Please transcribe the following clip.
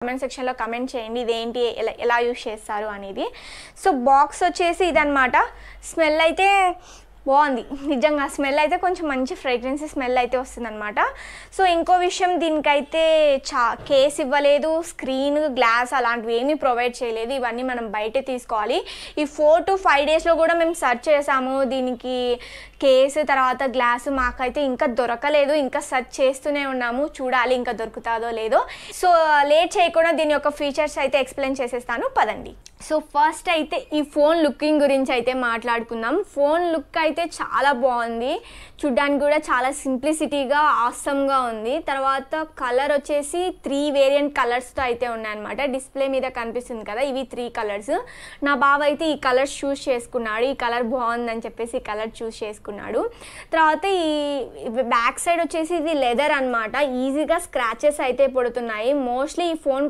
Comment సెక్షన్లో comment చేయండి ఇదేంటి ఎలా యూస్ చేస్తారు అనేది. సో బాక్స్ వచ్చేసి ఇదనమాట. స్మెల్ అయితే బాగుంది నిజంగా. స్మెల్ అయితే కొంచెం మంచి ఫ్రేగ్రెన్స్ స్మెల్ అయితే వస్తుందన్నమాట. సో ఇంకో విషయం, దీనికైతే కేస్ ఇవ్వలేదు, స్క్రీన్ గ్లాస్ అలాంటివి ఏమీ ప్రొవైడ్ చేయలేదు. ఇవన్నీ మనం బయటే తీసుకోవాలి. ఈ 4 to 5 డేస్లో కూడా మేము సెర్చ్ చేసాము దీనికి కేసు తర్వాత గ్లాసు, మాకైతే ఇంకా దొరకలేదు. ఇంకా సెర్చ్ చేస్తూనే ఉన్నాము, చూడాలి ఇంకా దొరుకుతుందో లేదో. సో లేట్ చేయకుండా దీని యొక్క ఫీచర్స్ అయితే ఎక్స్ప్లెయిన్ చేసేస్తాను, పదండి. సో ఫస్ట్ అయితే ఈ ఫోన్ లుకింగ్ గురించి అయితే మాట్లాడుకుందాం. ఫోన్ లుక్ అయితే చాలా బాగుంది, చూడ్డానికి కూడా చాలా సింప్లిసిటీగా ఆసమ్గా ఉంది. తర్వాత కలర్ వచ్చేసి 3 వేరియంట్ కలర్స్తో అయితే ఉన్నాయన్నమాట. డిస్ప్లే మీద కనిపిస్తుంది కదా, ఇవి 3 కలర్స్. నా బావ అయితే ఈ కలర్స్ చూస్ చేసుకున్నాడు, ఈ కలర్ బాగుందని చెప్పేసి ఈ కలర్ చూస్ చేసుకున్నాడు. తర్వాత ఈ బ్యాక్ సైడ్ వచ్చేసి ఇది లెదర్ అనమాట, ఈజీగా స్క్రాచెస్ అయితే పడుతున్నాయి. మోస్ట్లీ ఈ ఫోన్